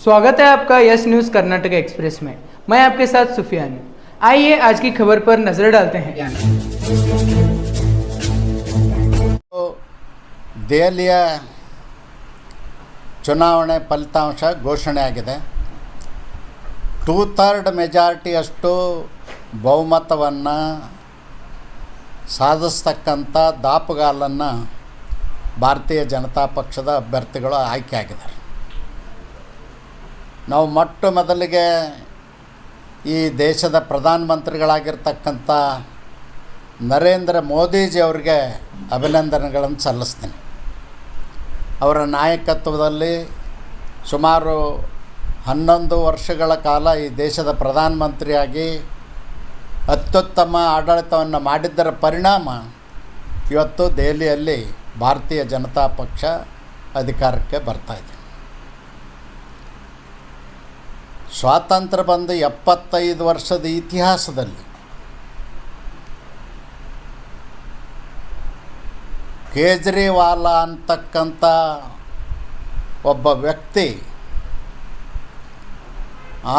स्वागत है आपका यस न्यूज़ कर्नाटक एक्सप्रेस में। मैं आपके साथ सुफियान हूं। आइए आज की खबर पर नजर डालते हैं। ದೆಹಲಿಯ ಚುನಾವಣೆ ಫಲಿತಾಂಶ ಘೋಷಣೆಯಾಗಿದೆ. 2/3 ಮೆಜಾರಿಟಿಯಷ್ಟು ಬಹುಮತವನ್ನು ಸಾಧಿಸ್ತಕ್ಕಂಥ ದಾಪುಗಾಲನ್ನು ಭಾರತೀಯ ಜನತಾ ಪಕ್ಷದ ಅಭ್ಯರ್ಥಿಗಳು ಆಯ್ಕೆಯಾಗಿದ್ದಾರೆ. ನಾವು ಮೊಟ್ಟ ಮೊದಲಿಗೆ ಈ ದೇಶದ ಪ್ರಧಾನಮಂತ್ರಿಗಳಾಗಿರ್ತಕ್ಕಂಥ ನರೇಂದ್ರ ಮೋದಿಜಿಯವರಿಗೆ ಅಭಿನಂದನೆಗಳನ್ನು ಸಲ್ಲಿಸ್ತೀನಿ. ಅವರ ನಾಯಕತ್ವದಲ್ಲಿ ಸುಮಾರು 11 ವರ್ಷಗಳ ಕಾಲ ಈ ದೇಶದ ಪ್ರಧಾನಮಂತ್ರಿಯಾಗಿ ಅತ್ಯುತ್ತಮ ಆಡಳಿತವನ್ನು ಮಾಡಿದ್ದರ ಪರಿಣಾಮ ಇವತ್ತು ದೆಹಲಿಯಲ್ಲಿ ಭಾರತೀಯ ಜನತಾ ಪಕ್ಷ ಅಧಿಕಾರಕ್ಕೆ ಬರ್ತಾಯಿದೆ. ಸ್ವಾತಂತ್ರ್ಯ ಬಂದು 75 ವರ್ಷದ ಇತಿಹಾಸದಲ್ಲಿ ಕೇಜ್ರಿವಾಲ ಅಂತಕ್ಕಂಥ ಒಬ್ಬ ವ್ಯಕ್ತಿ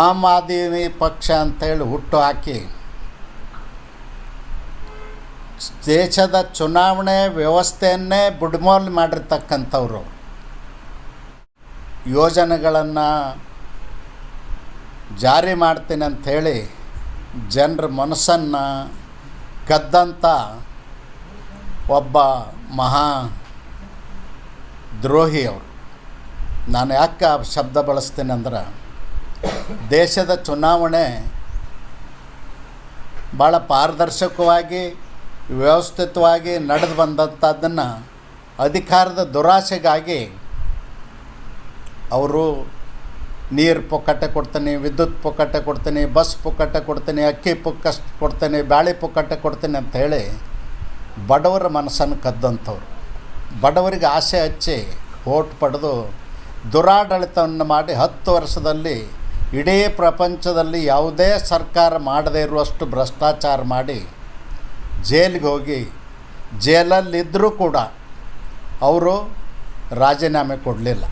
ಆಮ್ ಆದ್ಮಿ ಪಕ್ಷ ಅಂತೇಳಿ ಹುಟ್ಟು ಹಾಕಿ ದೇಶದ ಚುನಾವಣೆ ವ್ಯವಸ್ಥೆಯನ್ನೇ ಬುಡ್ಮೋಲ್ ಮಾಡಿರ್ತಕ್ಕಂಥವ್ರು, ಯೋಜನೆಗಳನ್ನು ಜಾರಿ ಮಾಡ್ತೀನಿ ಅಂಥೇಳಿ ಜನರ ಮನಸ್ಸನ್ನು ಕದ್ದಂಥ ಒಬ್ಬ ಮಹಾ ದ್ರೋಹಿ ಅವರು. ನಾನು ಯಾಕೆ ಆ ಶಬ್ದ ಬಳಸ್ತೀನಿ ಅಂದ್ರೆ, ದೇಶದ ಚುನಾವಣೆ ಭಾಳ ಪಾರದರ್ಶಕವಾಗಿ ವ್ಯವಸ್ಥಿತವಾಗಿ ನಡೆದು ಬಂದಂಥದ್ದನ್ನು ಅಧಿಕಾರದ ದುರಾಸೆಗಾಗಿ ಅವರು ನೀರು ಪುಕ್ಕಟ್ಟೆ ಕೊಡ್ತೀನಿ, ವಿದ್ಯುತ್ ಪುಕ್ಕಟ್ಟೆ ಕೊಡ್ತೀನಿ, ಬಸ್ ಪುಕ್ಕಟ್ಟೆ ಕೊಡ್ತೀನಿ, ಅಕ್ಕಿ ಕೊಡ್ತೀನಿ, ಬ್ಯಾಳೆ ಪುಕ್ಕಟ್ಟೆ ಕೊಡ್ತೀನಿ ಅಂಥೇಳಿ ಬಡವರ ಮನಸ್ಸನ್ನು ಕದ್ದಂಥವ್ರು. ಬಡವರಿಗೆ ಆಸೆ ಹಚ್ಚಿ ಓಟ್ ಪಡೆದು ದುರಾಡಳಿತವನ್ನು ಮಾಡಿ 10 ವರ್ಷದಲ್ಲಿ ಇಡೀ ಪ್ರಪಂಚದಲ್ಲಿ ಯಾವುದೇ ಸರ್ಕಾರ ಮಾಡದೇ ಇರುವಷ್ಟು ಭ್ರಷ್ಟಾಚಾರ ಮಾಡಿ ಜೈಲಿಗೆ ಹೋಗಿ ಜೈಲಲ್ಲಿದ್ದರೂ ಕೂಡ ಅವರು ರಾಜೀನಾಮೆ ಕೊಡಲಿಲ್ಲ.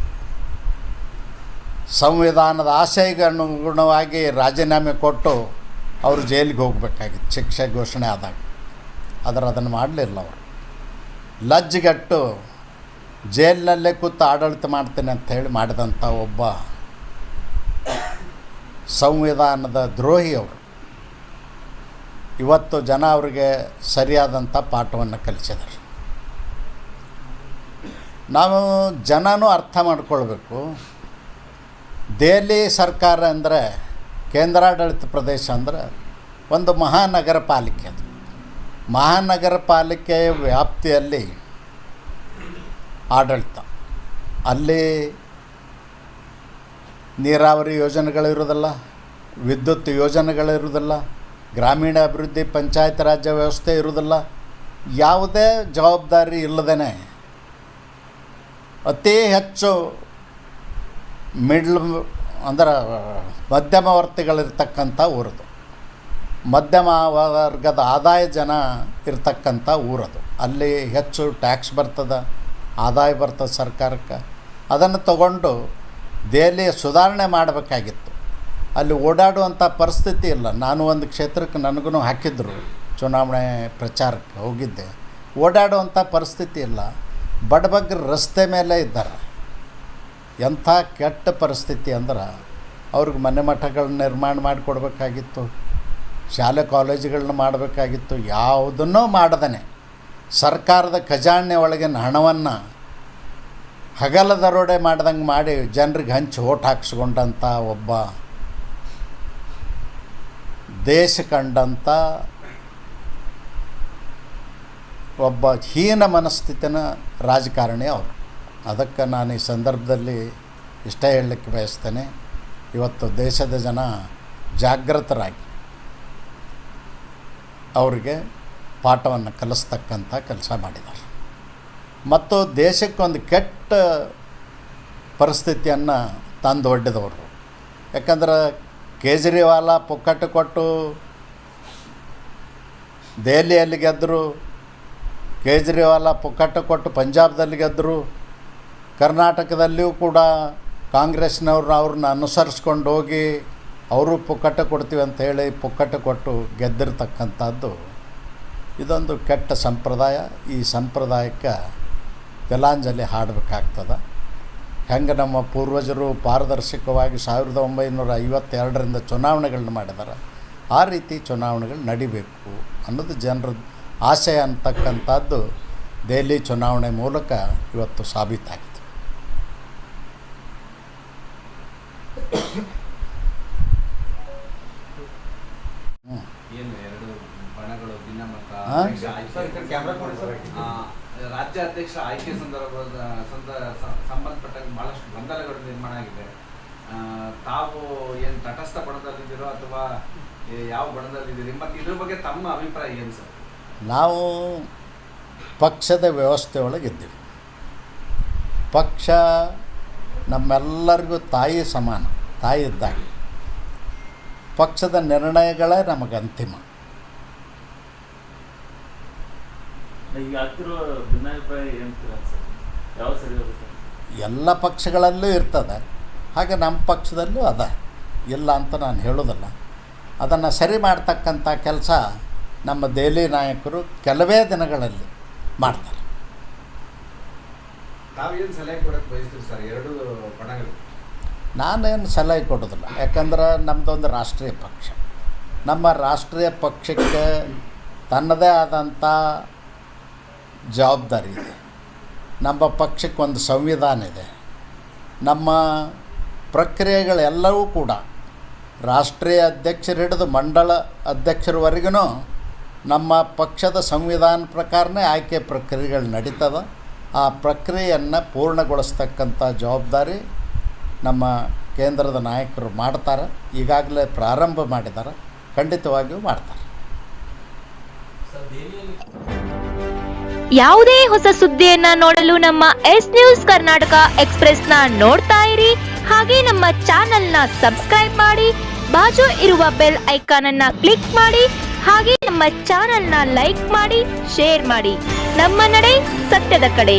ಸಂವಿಧಾನದ ಆಶಯಕ್ಕೆ ಅನುಗುಣವಾಗಿ ರಾಜೀನಾಮೆ ಕೊಟ್ಟು ಅವರು ಜೈಲಿಗೆ ಹೋಗಬೇಕಾಗಿತ್ತು ಶಿಕ್ಷೆ ಘೋಷಣೆ ಆದಾಗ. ಆದರೆ ಅದನ್ನು ಮಾಡಲಿಲ್ಲ. ಅವರು ಲಜ್ಜೆಗೆಟ್ಟು ಜೈಲಿನಲ್ಲೇ ಕೂತು ಆಡಳಿತ ಮಾಡ್ತೀನಿ ಅಂಥೇಳಿ ಮಾಡಿದಂಥ ಒಬ್ಬ ಸಂವಿಧಾನದ ದ್ರೋಹಿ ಅವರು. ಇವತ್ತು ಜನ ಅವರಿಗೆ ಸರಿಯಾದಂಥ ಪಾಠವನ್ನು ಕಲಿಸಿದ್ದಾರೆ. ನಾವು ಜನನೂ ಅರ್ಥ ಮಾಡ್ಕೊಳ್ಬೇಕು. ದೆಹಲಿ ಸರ್ಕಾರ ಅಂದರೆ, ಕೇಂದ್ರಾಡಳಿತ ಪ್ರದೇಶ ಅಂದರೆ ಒಂದು ಮಹಾನಗರ ಪಾಲಿಕೆ. ಅದು ಮಹಾನಗರ ಪಾಲಿಕೆಯ ವ್ಯಾಪ್ತಿಯಲ್ಲಿ ಆಡಳಿತ. ಅಲ್ಲಿ ನೀರಾವರಿ ಯೋಜನೆಗಳಿರೋದಿಲ್ಲ, ವಿದ್ಯುತ್ ಯೋಜನೆಗಳಿರೋದಿಲ್ಲ, ಗ್ರಾಮೀಣ ಅಭಿವೃದ್ಧಿ ಪಂಚಾಯತ್ ರಾಜ್ಯ ವ್ಯವಸ್ಥೆ ಇರೋದಿಲ್ಲ. ಯಾವುದೇ ಜವಾಬ್ದಾರಿ ಇಲ್ಲದೇ ಅತಿ ಹೆಚ್ಚು ಅಂದ್ರೆ ಮಧ್ಯಮವರ್ತಿಗಳಿರ್ತಕ್ಕಂಥ ಊರದು, ಮಧ್ಯಮ ವರ್ಗದ ಆದಾಯ ಜನ ಇರ್ತಕ್ಕಂಥ ಊರದು. ಅಲ್ಲಿ ಹೆಚ್ಚು ಟ್ಯಾಕ್ಸ್ ಬರ್ತದೆ, ಆದಾಯ ಬರ್ತದೆ ಸರ್ಕಾರಕ್ಕೆ. ಅದನ್ನು ತಗೊಂಡು ದೆಹಲಿಯ ಸುಧಾರಣೆ ಮಾಡಬೇಕಾಗಿತ್ತು. ಅಲ್ಲಿ ಓಡಾಡುವಂಥ ಪರಿಸ್ಥಿತಿ ಇಲ್ಲ. ನಾನು ಒಂದು ಕ್ಷೇತ್ರಕ್ಕೆ ನನಗೂ ಹಾಕಿದ್ರು, ಚುನಾವಣೆ ಪ್ರಚಾರಕ್ಕೆ ಹೋಗಿದ್ದೆ. ಓಡಾಡುವಂಥ ಪರಿಸ್ಥಿತಿ ಇಲ್ಲ. ಬಡಬಗ್ಗರು ರಸ್ತೆ ಮೇಲೆ ಇದ್ದಾರೆ. ಎಂಥ ಕೆಟ್ಟ ಪರಿಸ್ಥಿತಿ ಅಂದ್ರೆ, ಅವ್ರಿಗೆ ಮನೆ ಮಠಗಳನ್ನ ನಿರ್ಮಾಣ ಮಾಡಿಕೊಡ್ಬೇಕಾಗಿತ್ತು, ಶಾಲೆ ಕಾಲೇಜುಗಳನ್ನ ಮಾಡಬೇಕಾಗಿತ್ತು. ಯಾವುದನ್ನೂ ಮಾಡದೇ ಸರ್ಕಾರದ ಖಜಾನೆ ಒಳಗಿನ ಹಣವನ್ನು ಹಗಲ ದರೋಡೆ ಮಾಡ್ದಂಗೆ ಮಾಡಿ ಜನರಿಗೆ ಹಂಚಿ ಓಟ್ ಹಾಕ್ಸ್ಕೊಂಡಂಥ ಒಬ್ಬ ದೇಶ ಕಂಡಂಥ ಒಬ್ಬ ಹೀನ ಮನಸ್ಥಿತಿನ ರಾಜಕಾರಣಿ ಅವರು. ಅದಕ್ಕೆ ನಾನು ಈ ಸಂದರ್ಭದಲ್ಲಿ ಇಷ್ಟ ಹೇಳಲಿಕ್ಕೆ ಬಯಸ್ತೇನೆ. ಇವತ್ತು ದೇಶದ ಜನ ಜಾಗೃತರಾಗಿ ಅವರಿಗೆ ಪಾಠವನ್ನು ಕಲಿಸ್ತಕ್ಕಂಥ ಕೆಲಸ ಮಾಡಿದ್ದಾರೆ. ಮತ್ತು ದೇಶಕ್ಕೊಂದು ಕೆಟ್ಟ ಪರಿಸ್ಥಿತಿಯನ್ನು ತಂದು ಒಡ್ಡಿದವರು. ಯಾಕಂದ್ರೆ ಕೇಜ್ರಿವಾಲ ಪುಕ್ಕಟ್ಟು ಕೊಟ್ಟು ದೆಹಲಿಯಲ್ಲಿ ಗೆದ್ದರು, ಕೇಜ್ರಿವಾಲ ಪುಕ್ಕಟ್ಟು ಕೊಟ್ಟು ಪಂಜಾಬ್ದಲ್ಲಿ ಗೆದ್ದರು, ಕರ್ನಾಟಕದಲ್ಲಿಯೂ ಕೂಡ ಕಾಂಗ್ರೆಸ್ನವ್ರು ಅವ್ರನ್ನ ಅನುಸರಿಸ್ಕೊಂಡು ಹೋಗಿ ಅವರು ಪುಕ್ಕಟ್ಟೆ ಕೊಡ್ತೀವಿ ಅಂತೇಳಿ ಪುಕ್ಕಟ್ಟೆ ಕೊಟ್ಟು ಗೆದ್ದಿರ್ತಕ್ಕಂಥದ್ದು ಇದೊಂದು ಕೆಟ್ಟ ಸಂಪ್ರದಾಯ. ಈ ಸಂಪ್ರದಾಯಕ್ಕೆ ತಿಲಾಂಜಲಿ ಹಾಡಬೇಕಾಗ್ತದೆ. ಹೆಂಗೆ ನಮ್ಮ ಪೂರ್ವಜರು ಪಾರದರ್ಶಕವಾಗಿ 1952ರಿಂದ ಚುನಾವಣೆಗಳನ್ನ ಮಾಡಿದ್ದಾರೆ, ಆ ರೀತಿ ಚುನಾವಣೆಗಳು ನಡಿಬೇಕು ಅನ್ನೋದು ಜನರ ಆಶಯ ಅಂತಕ್ಕಂಥದ್ದು ದೆಹಲಿ ಚುನಾವಣೆ ಮೂಲಕ ಇವತ್ತು ಸಾಬೀತಾಗಿದೆ. ಏನು ಎರಡು ಬಣಗಳು ಭಿನ್ನಮತ ರಾಜ್ಯ ಅಧ್ಯಕ್ಷ ಆಯ್ಕೆ ಸಂಬಂಧಪಟ್ಟಂಗೆ ಬಹಳಷ್ಟು ಗೊಂದಲಗಳು ನಿರ್ಮಾಣ ಆಗಿದೆ. ತಾವು ಏನು ತಟಸ್ಥ ಬಣದಲ್ಲಿದ್ದೀರೋ ಅಥವಾ ಯಾವ ಬಣದಲ್ಲಿದ್ದೀರಿ ಮತ್ತು ಇದ್ರ ಬಗ್ಗೆ ತಮ್ಮ ಅಭಿಪ್ರಾಯ ಏನು ಸರ್? ನಾವು ಪಕ್ಷದ ವ್ಯವಸ್ಥೆ ಒಳಗಿದ್ದೀವಿ. ಪಕ್ಷ ನಮ್ಮೆಲ್ಲರಿಗೂ ತಾಯಿ ಸಮಾನ, ತಾಯಿ ಇದ್ದಾಗ ಪಕ್ಷದ ನಿರ್ಣಯಗಳೇ ನಮಗೆ ಅಂತಿಮ. ಈಗ ಆಗ್ತಿರೋ ಭಿನ್ನಾಭಿಪ್ರಾಯ ಏನಂತೀರ ಸರ್? ಯಾವ ಸರಿ ಹೋಗುತ್ತೆ? ಎಲ್ಲ ಪಕ್ಷಗಳಲ್ಲೂ ಇರ್ತದೆ, ಹಾಗೆ ನಮ್ಮ ಪಕ್ಷದಲ್ಲೂ ಅದ, ಇಲ್ಲ ಅಂತ ನಾನು ಹೇಳೋದಲ್ಲ. ಅದನ್ನು ಸರಿ ಮಾಡ್ತಕ್ಕಂಥ ಕೆಲಸ ನಮ್ಮ ದೆಹಲಿ ನಾಯಕರು ಕೆಲವೇ ದಿನಗಳಲ್ಲಿ ಮಾಡ್ತಾರೆ. ತಾವೇನು ಸಲಹೆ ಕೊಡೋಕ್ಕೆ ಬಯಸ್ತೀರಿ ಸರ್ ಎರಡು ಬಣಗಳು? ನಾನೇನು ಸಲಹೆ ಕೊಡೋದಿಲ್ಲ, ಯಾಕಂದ್ರೆ ನಮ್ಮದೊಂದು ರಾಷ್ಟ್ರೀಯ ಪಕ್ಷ. ನಮ್ಮ ರಾಷ್ಟ್ರೀಯ ಪಕ್ಷಕ್ಕೆ ತನ್ನದೇ ಆದಂಥ ಜವಾಬ್ದಾರಿ ಇದೆ. ನಮ್ಮ ಪಕ್ಷಕ್ಕೆ ಒಂದು ಸಂವಿಧಾನ ಇದೆ. ನಮ್ಮ ಪ್ರಕ್ರಿಯೆಗಳೆಲ್ಲವೂ ಕೂಡ ರಾಷ್ಟ್ರೀಯ ಅಧ್ಯಕ್ಷರು ಹಿಡಿದು ಮಂಡಲ ಅಧ್ಯಕ್ಷರವರೆಗೂ ನಮ್ಮ ಪಕ್ಷದ ಸಂವಿಧಾನ ಪ್ರಕಾರನೇ ಆಯ್ಕೆ ಪ್ರಕ್ರಿಯೆಗಳು ನಡೀತದೆ. ಆ ಪ್ರಕ್ರಿಯೆಯನ್ನು ಪೂರ್ಣಗೊಳಿಸ್ತಕ್ಕಂಥ ಜವಾಬ್ದಾರಿ ನಮ್ಮ ಕೇಂದ್ರದ ನಾಯಕರು ಮಾಡ್ತಾರೆ. ಈಗಾಗಲೇ ಪ್ರಾರಂಭ ಮಾಡಿದ್ದಾರೆ, ಖಂಡಿತವಾಗಿಯೂ ಮಾಡ್ತಾರೆ. ಯಾವುದೇ ಹೊಸ ಸುದ್ದಿಯನ್ನ ನೋಡಲು ನಮ್ಮ ಎಸ್ ನ್ಯೂಸ್ ಕರ್ನಾಟಕ ಎಕ್ಸ್‌ಪ್ರೆಸ್ನ ನೋಡ್ತಾ ಇರಿ. ಹಾಗೆ ನಮ್ಮ ಚಾನೆಲ್ನ ಸಬ್ಸ್ಕ್ರೈಬ್ ಮಾಡಿ, ಬಾಜು ಇರುವ ಬೆಲ್ ಐಕಾನ್ ಅನ್ನ ಕ್ಲಿಕ್ ಮಾಡಿ. ಹಾಗೆ ನಮ್ಮ ಚಾನೆಲ್ನ ಲೈಕ್ ಮಾಡಿ, ಶೇರ್ ಮಾಡಿ. ನಮ್ಮ ನಡೆ ಸತ್ಯದ ಕಡೆ.